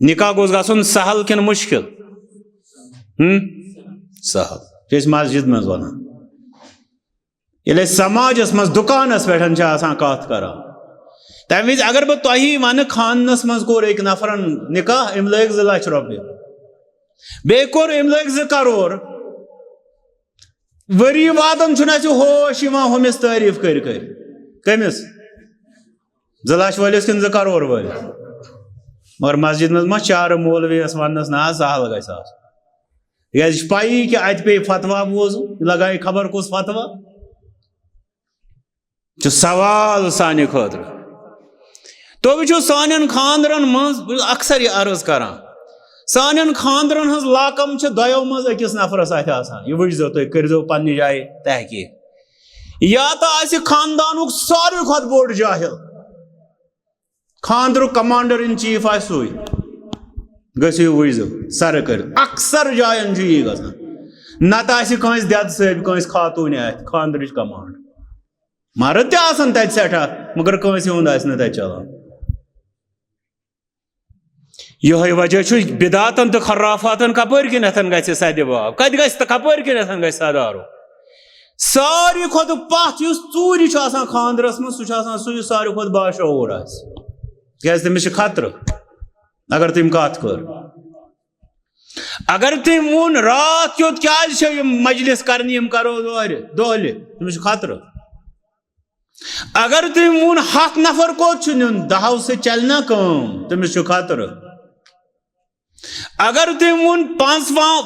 نکاح گوس گژھُن سہل کن مشکل سہل یہ مسجد مز ونان ییٚلہِ أسۍ سماجس مز دُکانس پٮ۪ٹھ چھِ آسان کتھ کران تمہِ وِزِ اگر بہٕ تۄہی ونہٕ خانس مز کوٚر أکۍ نفرن نکاح أمۍ لٲگۍ 2 لچھ رۄپیہِ بیٚیہِ کوٚر أمۍ لٲگۍ 2 کرور ؤری وادن چھُنہٕ اَسہِ ہوش یِوان ہُمِس تعریٖف کٔرۍ کٔرۍ کٔمِس 2 لچھ وٲلِس کِنہٕ 2 کرور وٲلِس مگر مسجد مز ما چارٕ مولوِیس وننس نہ سہل گژھِ آسُن تِکیٛازِ یہِ چھِ پایی کہِ اتہِ پیٚیہِ فتوا بوزُن یہِ لگایہِ خبر کُس فتوا چھُ سوال سانہِ خٲطرٕ تُہۍ وٕچھِو سانٮ۪ن خاندرن منٛز بہٕ چھُس اکثر یہِ عرض کران سانٮ۪ن خاندرن ہٕنٛز لاکم چھِ دۄیو منٛز أکِس نفرس اتھِ آسان یہِ وٕچھزیو تُہۍ کٔرۍزیو پننہِ جایہِ تحقیٖق یا تہٕ آسہِ خاندانُک ساروی کھۄتہٕ بوٚڑ جاہل خاندرُک کمانڈر ان چیف آسہِ سُے گٔژھِو یہِ وٕچھزیو سرٕ کٔرِتھ اکثر جاین چھُ یی گژھان نتہٕ آسہِ کٲنٛسہِ دٮ۪دٕ صٲب کٲنٛسہِ خاتوٗنہِ اتھِ خاندرٕچ کمانڈ مرد تہِ آسان تتہِ سٮ۪ٹھاہ مگر کٲنٛسہِ ہُنٛد آسہِ نہٕ تتہِ چلان یِہوٚے وجہ چھُ بِدعاتن تہٕ خرافاتن کپٲرۍ کِنٮ۪تھ گژھِ سدِ باب کتہِ گژھِ تہٕ کپٲرۍ کِنٮ۪تھ گژھِ سدارو ساروی کھۄتہٕ پتھ یُس ژوٗرِ چھُ آسان خاندرس منٛز سُہ چھُ آسان سُہ یُس ساروی کھۄتہٕ باشعوٗر آسہِ تِکیٛازِ تٔمِس چھِ خطرٕ اگر تٔمۍ کتھ کٔر اگر تٔمۍ ووٚن راتھ کیُتھ کیٛازِ چھِ یِم مجلس کرنہِ یِم کرو دۄہلہِ تٔمِس چھُ خطرٕ اگر تٔمۍ ووٚن 100 نفر کوٚت چھُ نیُن 10 سۭتۍ چلہِ نا کٲم تٔمِس چھُ خطرٕ اگر تٔمۍ ووٚن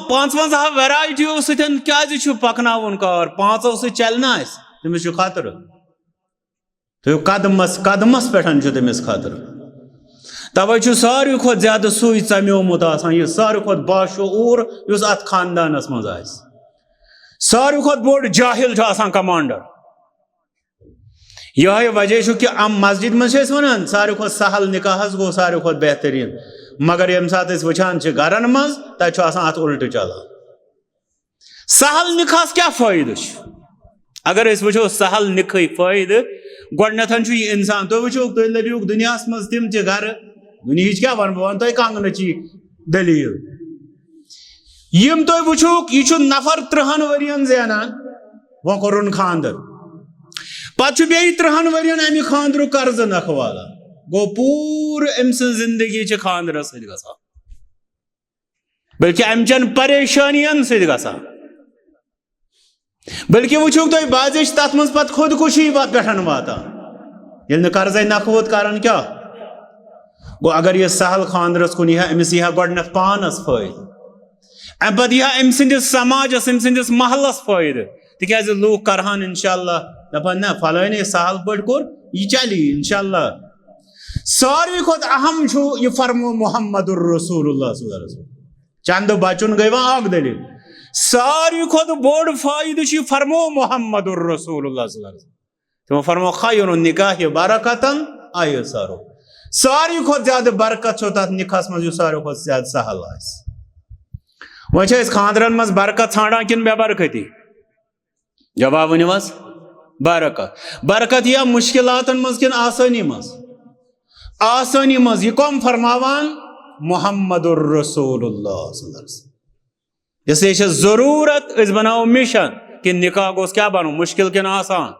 55 ویرایٹیو سۭتۍ کیٛازِ چھُ پکناوُن کار 5 سۭتۍ چلہِ نا اَسہِ تٔمِس چھُ خطرٕ تہٕ قدمس پٮ۪ٹھ چھُ تٔمِس خطرٕ توے چھُ ساروی کھۄتہٕ زیادٕ سُے ژمیومُت آسان یہِ ساروی کھۄتہٕ باشعوٗر یُس اتھ خاندانس منٛز آسہِ ساروی کھۄتہٕ بوٚڑ جاہل چھُ آسان کمانڈر یِہوٚے وجہ چھُ کہِ مسجد منٛز چھِ أسۍ ونان ساروی کھۄتہٕ سہل نکاح حظ گوٚو ساروی کھۄتہٕ بہتریٖن مگر ییٚمہِ ساتہٕ أسۍ وٕچھان چھِ گرن منٛز تتہِ چھُ آسان اتھ الٹہٕ چلان سہل نکاحس کیٛاہ فٲیدٕ چھُ اگر أسۍ وٕچھو سہل نکاحٕکۍ فٲیدٕ گۄڈٕنیتھ چھُ یہِ انسان تُہۍ وٕچھو تُہۍ لٔبِوُکھ دُنیاہس منٛز تِم تہِ گرٕ دُنہِچ کیٛاہ ونہٕ بہٕ ونہٕ تۄہہِ کنگنٕچی دٔلیٖل یِم تُہۍ وٕچھوُکھ یہِ چھُ نفر 30 ؤرین زینان وۄنۍ کوٚرُن خاندر پتہٕ چھُ بیٚیہِ 30 ؤرین امہِ خاندرُک قرضہٕ نکھٕ والان گوٚو پوٗرٕ أمۍ سٕنٛز زندگی چھِ خاندرس سۭتۍ گژھان بلکہِ امہِ چٮ۪ن پریشٲنین سۭتۍ گژھان بلکہِ وٕچھوُکھ تُہۍ بعضے چھِ تتھ منٛز پتہٕ خودکُشی پٮ۪ٹھ واتان ییٚلہِ نہٕ قرضے نکھٕ ووت کران کیٛاہ گوٚو اگر یہِ سہل خاندرس کُن یی ہا أمِس یی ہا گۄڈٕنیتھ پانس فٲیدٕ امہِ پتہٕ یی ہا أمۍ سٕنٛدِس سماجس أمۍ سٕنٛدِس محلس فٲیدٕ تِکیٛازِ لوٗکھ کرہن انشاء اللہ دپان نہ فلٲنی سہل پٲٹھۍ کوٚر یہِ چلہِ انشاء اللہ ساروی کھۄتہٕ اہم چھُ یہِ فرمو محمد رسول اللہ صلی اللہ علیہ وسلم چندٕ بچُن گٔے وۄنۍ اکھ دٔلیٖل ساروی کھۄتہٕ بوٚڑ فٲیدٕ چھُ یہِ فرمو محمد رسول اللہ صلی اللہ علیہ وسلم تِمو فرمو خیر النکاح برکتن ایسرُ ساروی کھۄتہٕ زیادٕ برکت چھو تتھ نکاحس منٛز یُس ساروی کھۄتہٕ زیادٕ سہل آسہِ وۄنۍ چھِ أسۍ خاندرن منٛز برکت ژھانڈان کِنہٕ بے برکتی جواب ؤنِو حظ برکت یا مشکلاتن منٛز کِنہٕ آسٲنی منٛز آسٲنی منٛز یہِ کۄم فرماوان محمد رسول اللہ صلی اللہ علیہ وسلم اس لیے چھِ ضروٗرت أسۍ بناوو مِشن کہِ نکاح گوٚژھ کیٛاہ بنُن مُشکِل کِنہٕ آسان